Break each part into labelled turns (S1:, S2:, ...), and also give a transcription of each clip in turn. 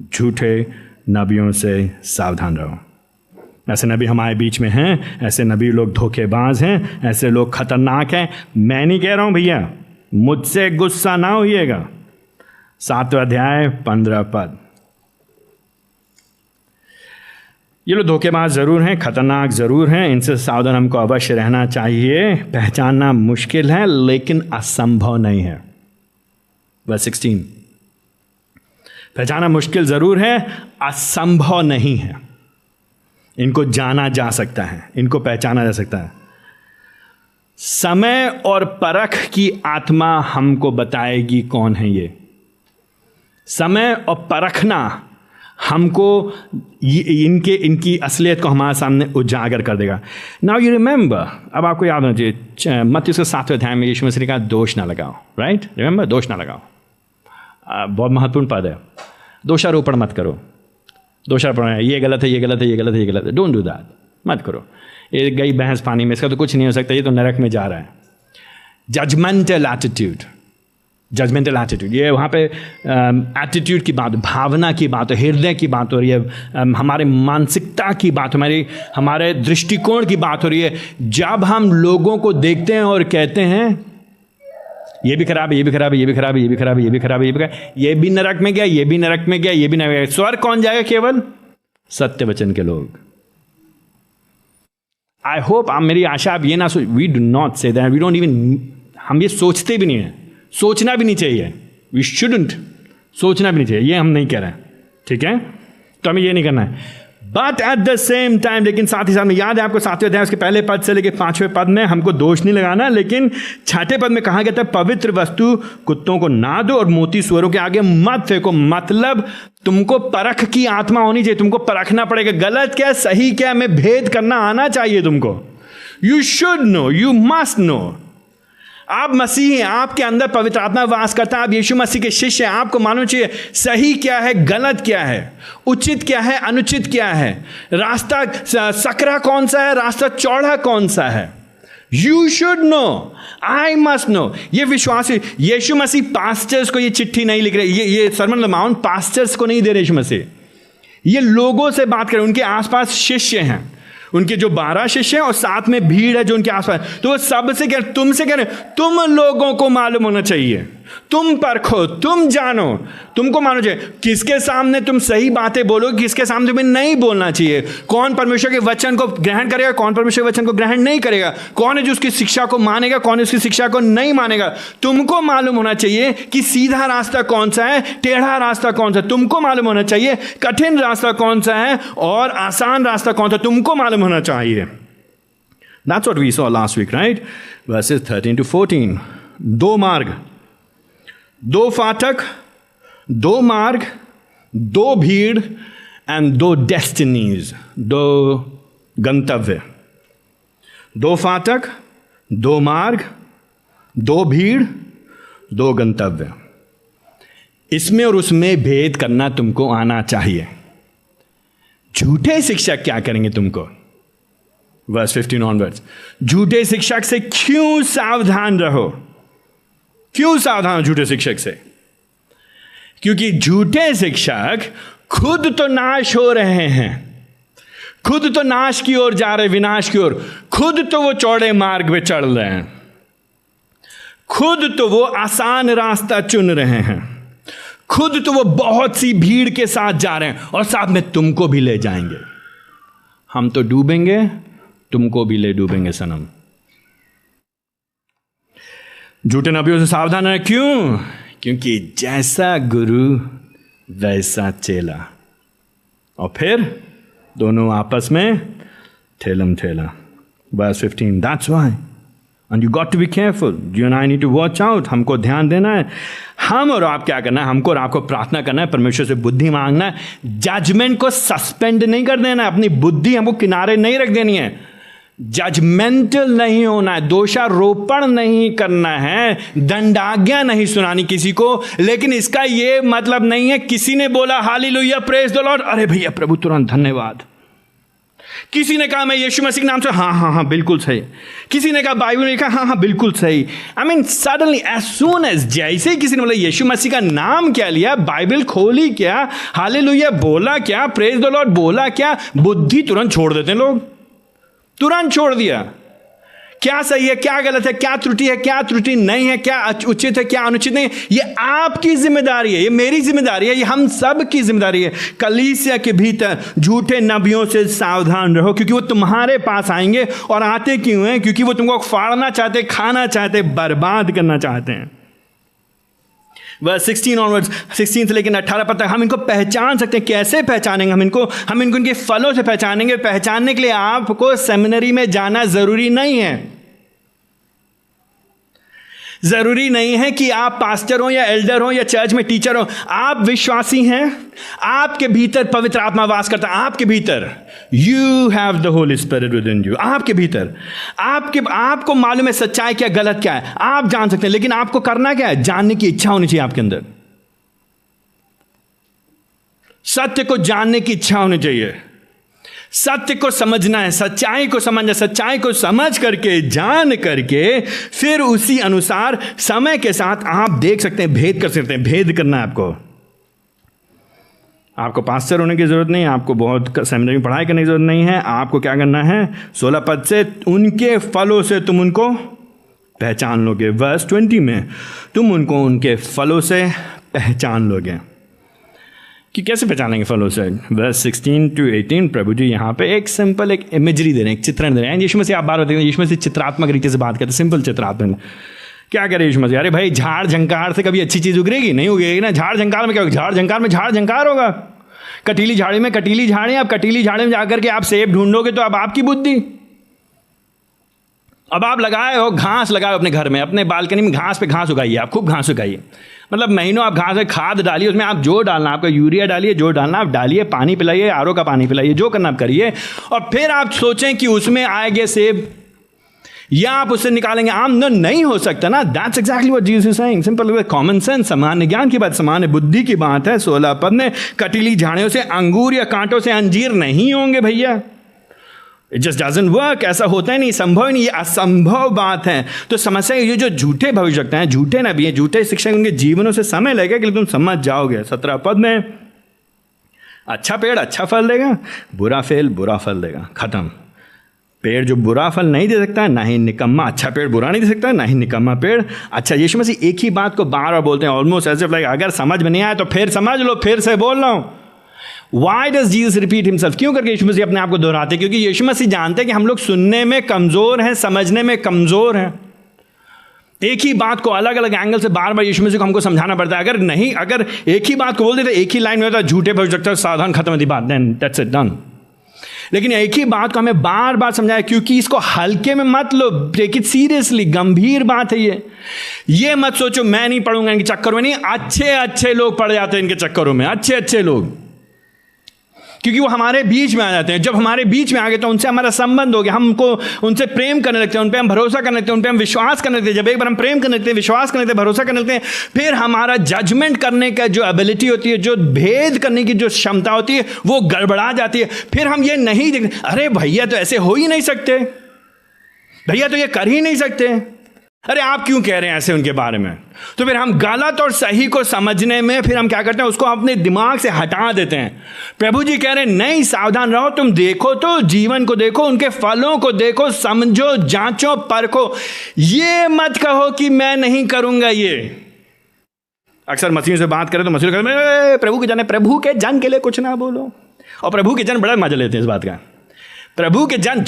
S1: झूठे नबियों से सावधान रहो। ऐसे नबी हमारे बीच में हैं, ऐसे नबी लोग धोखेबाज हैं, ऐसे लोग खतरनाक हैं। मैं नहीं कह रहा हूं भैया, मुझसे गुस्सा ना होइएगा। 7वां अध्याय 15 पद। ये लोग धोखेबाज जरूर हैं, खतरनाक जरूर हैं, इनसे सावधान हमको अवश्य रहना चाहिए। पहचानना मुश्किल है लेकिन असंभव नहीं है। वर्स 16, पहचानना मुश्किल जरूर है, असंभव नहीं है। इनको जाना जा सकता है, इनको पहचाना जा सकता है। समय और परख की आत्मा हमको बताएगी कौन है ये। समय और परखना हमको इनकी असलियत को हमारे सामने उजागर कर देगा। नाउ यू रिमेंबर, अब आपको याद होना चाहिए मत्ती उसके 7वें अध्याय में यीशु मसीह ने कहा दोष ना लगाओ, राइट? रिमेंबर, दोष ना लगाओ। बहुत महत्वपूर्ण पद है। दोषारोपण मत करो। दोषारोपण, ये गलत है, ये गलत है, ये गलत है, ये गलत है, डोंट डू दैट, मत करो। ये गई भैंस पानी में, इसका तो कुछ नहीं हो सकता, ये तो नरक में जा रहा है। जजमेंटल एटीट्यूड, जजमेंटल एटीट्यूड, ये वहाँ पे एटीट्यूड की बात, भावना की बात, हृदय की बात हो रही है, हमारे मानसिकता की बात, हमारे दृष्टिकोण की बात हो रही है। जब हम लोगों को देखते हैं और कहते हैं ये भी खराब है, ये भी खराब है, ये भी खराब है, ये भी खराब है, ये भी खराब है, ये भी खराब है, ये भी नरक में गया, ये भी नरक में गया, ये भी नरक में गया, स्वर्ग कौन जाएगा? केवल सत्य वचन के लोग। आई होप, आप, मेरी आशा आप ये ना सोच, we do not say that, we don't even, हम ये सोचते भी नहीं है, सोचना भी नहीं चाहिए। वी शुडंट, सोचना भी नहीं चाहिए, ये हम नहीं कह रहे हैं, ठीक है? तो हमें ये नहीं करना है। But at the same time, लेकिन साथ ही साथ में, याद है आपको 7वें अध्याय उसके पहले पद से लेकर 5वें पद में हमको दोष नहीं लगाना, लेकिन 6ठे पद में कहा गया था पवित्र वस्तु कुत्तों को ना दो और मोती सुअरों के आगे मत फेंको। मतलब तुमको परख की आत्मा होनी चाहिए, तुमको परखना पड़ेगा, गलत क्या सही क्या में भेद करना आना चाहिए तुमको। You should know, you must know. आप मसीह हैं, आपके अंदर पवित्र आत्मा वास करता है, आप यीशु मसीह के शिष्य हैं, आपको मालूम चाहिए सही क्या है, गलत क्या है, उचित क्या है, अनुचित क्या है, रास्ता सकरा कौन सा है, रास्ता चौड़ा कौन सा है। You should know, I must know. ये विश्वास, यीशु मसीह पास्टर्स को ये चिट्ठी नहीं लिख रहे, ये sermon on the mount pastors को नहीं दे रहे यीशु मसीह, ये लोगों से बात करें, उनके आसपास शिष्य हैं, उनके जो 12 शिष्य हैं और साथ में भीड़ है जो उनके आसपास। तो वो सबसे कह रहे, तुमसे कह रहे, तुम लोगों को मालूम होना चाहिए, तुम परखो, तुम जानो, तुमको मालूम चाहिए किसके सामने तुम सही बातें बोलो, किसके सामने तुम्हें नहीं बोलना चाहिए, कौन परमेश्वर के वचन को ग्रहण करेगा, कौन परमेश्वर के वचन को ग्रहण नहीं करेगा, कौन है जो उसकी शिक्षा को मानेगा, कौन है उसकी शिक्षा को नहीं मानेगा। तुमको मालूम होना चाहिए कि सीधा रास्ता कौन सा है, टेढ़ा रास्ता कौन सा, तुमको मालूम होना चाहिए कठिन रास्ता कौन सा है और आसान रास्ता कौन सा, तुमको मालूम होना चाहिए। That's what we saw last week, right? Verses 13 to 14. 2 मार्ग, 2 फाटक, 2 मार्ग, 2 भीड़ एंड 2 डेस्टिनीज, 2 गंतव्य। 2 फाटक, 2 मार्ग, 2 भीड़, 2 गंतव्य। इसमें और उसमें भेद करना तुमको आना चाहिए। झूठे शिक्षक क्या करेंगे तुमको? वर्स 15 ऑनवर्ड्स, झूठे शिक्षक से क्यों सावधान रहो? क्यों सावधान हो झूठे शिक्षक से? क्योंकि झूठे शिक्षक खुद तो नाश हो रहे हैं, खुद तो नाश की ओर जा रहे, विनाश की ओर, खुद तो वो चौड़े मार्ग पे चढ़ रहे हैं, खुद तो वो आसान रास्ता चुन रहे हैं, खुद तो वो बहुत सी भीड़ के साथ जा रहे हैं और साथ में तुमको भी ले जाएंगे। हम तो डूबेंगे, तुमको भी ले डूबेंगे सनम। झूठे नबियों से सावधान है। क्यों? क्योंकि जैसा गुरु वैसा चेला, और फिर दोनों आपस में ठेलम ठेला। Verse 15, that's why and you got to be careful, you and I need to watch out. हमको ध्यान देना है। हम और आप क्या करना है? हमको और आपको प्रार्थना करना है, परमेश्वर से बुद्धि मांगना है, जजमेंट को सस्पेंड नहीं कर देना है, अपनी बुद्धि हमको किनारे नहीं रख देनी है, जजमेंटल नहीं होना है, दोषारोपण नहीं करना है, दंडाज्ञा नहीं सुनानी किसी को। लेकिन इसका यह मतलब नहीं है किसी ने बोला हालेलुया प्रेज द लॉर्ड, अरे भैया प्रभु तुरंत धन्यवाद। किसी ने कहा मैं यीशु मसीह के नाम से, हाँ हाँ हाँ बिल्कुल सही। किसी ने कहा बाइबल में लिखा, हाँ हाँ बिल्कुल सही। I mean suddenly as soon as, जैसे ही किसी ने बोला यीशु मसीह का नाम क्या लिया, बाइबल खोली क्या, हालेलुया बोला क्या, प्रेज द लॉर्ड बोला क्या, बुद्धि तुरंत छोड़ देते हैं लोग, तुरंत छोड़ दिया। क्या सही है, क्या गलत है, क्या त्रुटि है, क्या त्रुटि नहीं है, क्या उचित है, क्या अनुचित नहीं है, ये आपकी जिम्मेदारी है, ये मेरी जिम्मेदारी है, ये हम सब की जिम्मेदारी है। कलीसिया के भीतर झूठे नबियों से सावधान रहो, क्योंकि वो तुम्हारे पास आएंगे। और आते क्यों हैं? क्योंकि वो तुमको फाड़ना चाहते, खाना चाहते, बर्बाद करना चाहते हैं। वर्स 16 ऑनवर्ड्स, 16 से लेकर 18 पद तक हम इनको पहचान सकते हैं। कैसे पहचानेंगे हम इनको इनके फलों से पहचानेंगे। पहचानने के लिए आपको सेमिनरी में जाना जरूरी नहीं है। जरूरी नहीं है कि आप पास्टर हो या एल्डर हो या चर्च में टीचर हो। आप विश्वासी हैं, आपके भीतर पवित्र आत्मा वास करता है, आपके भीतर you have the Holi spirit with in you. आपके भीतर आपको मालूम है सच्चाई क्या, गलत क्या है, आप जान सकते हैं। लेकिन आपको करना क्या है? जानने की इच्छा होनी चाहिए आपके अंदर। सत्य को जानने की इच्छा होनी चाहिए, सत्य को समझना है, सच्चाई को समझना, सच्चाई को समझ करके, जान करके, फिर उसी अनुसार समय के साथ आप देख सकते हैं, भेद कर सकते हैं। भेद करना है आपको पास्टर होने की जरूरत नहीं है, आपको बहुत सेमिनरी में पढ़ाई करने की जरूरत नहीं है। आपको क्या करना है? 16 पद से, उनके फलों से तुम उनको पहचान लोगे। वर्स 20 में तुम उनको उनके फलों से पहचान लोगे। कि कैसे पहचानेंगे फलों से? वर्स 16 to 18 प्रभु जी यहाँ पे एक सिंपल एक इमेजरी दे रहे हैं, एक चित्रण दे रहे हैं। यीशु मसीह आप बार बताते हैं, यीशु मसीह चित्रात्मक रीति से बात करते हैं, सिंपल चित्रात्मक। क्या करे यीशु मसीह? अरे भाई झाड़ झंकार से कभी अच्छी चीज उगरेगी? नहीं उगेगी ना। झाड़ झंकार में क्या होगा? झाड़ झंकार में झाड़ झंकार होगा। कटीली झाड़ी में कटीली झाड़ी, अब कटीली झाड़ी में जाकर के आप सेब ढूंढोगे तो अब आपकी बुद्धि। अब आप लगाए हो घास, लगाए अपने घर में, अपने बालकनी में घास पे घास उगाइए, आप खूब घास उगाइए। मतलब महीनों आप घास में खाद डालिए, उसमें आप जो डालना, आपका यूरिया डालिए, जो डालना आप डालिए, पानी पिलाइए, आरओ का पानी पिलाइए, जो करना आप करिए। और फिर आप सोचें कि उसमें आएंगे सेब या आप उससे निकालेंगे आम। नहीं हो सकता ना। That's exactly what Jesus is saying. Simple common sense, सामान्य ज्ञान की बात, सामान्य बुद्धि की बात है। 16 पद में, कटीली झाड़ियों से अंगूर या कांटों से अंजीर नहीं होंगे भैया। It just doesn't work. ऐसा होता ही नहीं, संभव ही नहीं, ये असंभव बात है। तो समस्या ये जो झूठे भविष्यवक्ता हैं, झूठे नबी हैं, झूठे शिक्षक, उनके जीवनों से समय लगेगा कि तुम समझ जाओगे। 17 पद में, अच्छा पेड़ अच्छा फल देगा, बुरा पेड़ बुरा फल देगा। खत्म। पेड़ जो बुरा फल नहीं दे सकता है, ना ही निकम्मा, अच्छा पेड़ बुरा नहीं दे सकता है, ना ही निकम्मा पेड़ अच्छा। यीशु मसीह एक ही बात को बार बार बोलते हैं, ऑलमोस्ट एज इफ लाइक अगर समझ में नहीं आया तो फिर समझ लो, फिर से बोल रहा हूं। Why does Jesus repeat himself? क्यों करके यीशु मसीह अपने आप को दोहराते? क्योंकि यीशु मसीह जानते हैं कि हम लोग सुनने में कमजोर हैं, समझने में कमजोर हैं। एक ही बात को अलग अलग एंगल से बार बार यीशु मसीह को हमको समझाना पड़ता है। अगर एक ही बात को बोल देते, एक ही लाइन में होता, झूठे भविष्यवक्ता, सावधान, खत्म होती बात, देन दैट्स इट, डन। लेकिन एक ही बात को हमें बार बार समझाया, क्योंकि इसको हल्के में मत लो, टेक इट सीरियसली। गंभीर बात है ये मत सोचो मैं नहीं पढ़ूंगा इनके चक्करों में। नहीं, अच्छे लोग पढ़ जाते हैं इनके चक्करों में, अच्छे लोग, क्योंकि वो हमारे बीच में आ जाते हैं। जब हमारे बीच में आ गए तो उनसे हमारा संबंध हो गया, हमको उनसे प्रेम करने लगते हैं, उन पे हम भरोसा करने लगते हैं, उन पे हम विश्वास करने लगते हैं। जब एक बार हम प्रेम करने लगते हैं, विश्वास करने लगते हैं, भरोसा करने लगते हैं, फिर हमारा जजमेंट करने का जो एबिलिटी होती है, जो भेद करने की जो क्षमता होती है, वो गड़बड़ा जाती है। फिर हम ये नहीं देखते, अरे भैया तो ऐसे हो ही नहीं सकते, भैया तो ये कर ही नहीं सकते, अरे आप क्यों कह रहे हैं ऐसे उनके बारे में। तो फिर हम गलत और सही को समझने में फिर हम क्या करते हैं, उसको अपने दिमाग से हटा देते हैं। प्रभु जी कह रहे हैं नहीं, सावधान रहो, तुम देखो तो जीवन को देखो, उनके फलों को देखो, समझो, जांचो, परखो। ये मत कहो कि मैं नहीं करूंगा ये। अक्सर मसीह से बात करें तो मसीह कहते प्रभु के जन के लिए कुछ ना बोलो। और प्रभु के जन बड़ा मजा लेते हैं इस बात का। प्रभु के जन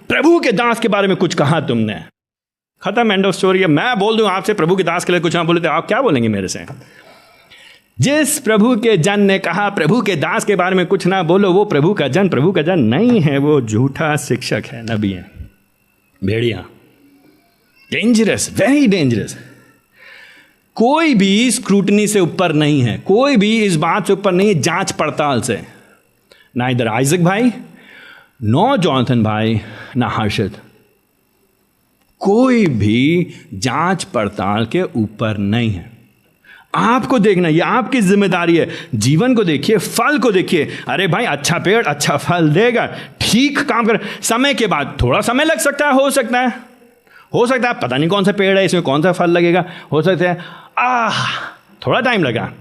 S1: प्रभु के दास के बारे में कुछ कहा तुमने, खत्म, एंड ऑफ स्टोरी है। मैं बोल दूं आपसे प्रभु के दास के लिए कुछ ना बोले तो आप क्या बोलेंगे मेरे से? जिस प्रभु के जन ने कहा प्रभु के दास के बारे में कुछ ना बोलो, वो प्रभु का जन नहीं है, वो झूठा शिक्षक है, नबी है, भेड़िया। Dangerous, very dangerous. कोई भी स्क्रूटनी से ऊपर नहीं है, कोई भी इस बात से ऊपर नहीं है, जांच पड़ताल से। ना इधर आइजक भाई, नो जॉनथन भाई, ना हर्षद, कोई भी जांच पड़ताल के ऊपर नहीं है। आपको देखना, ये आपकी जिम्मेदारी है। जीवन को देखिए, फल को देखिए। अरे भाई, अच्छा पेड़ अच्छा फल देगा, ठीक काम कर। समय के बाद थोड़ा समय लग सकता है, हो सकता है पता नहीं कौन सा पेड़ है, इसमें कौन सा फल लगेगा, हो सकता है थोड़ा टाइम लगा,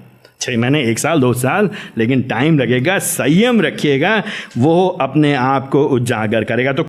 S1: 6 महीने, 1 साल, 2 साल, लेकिन टाइम लगेगा। संयम रखिएगा, वो अपने आप को उजागर करेगा। तो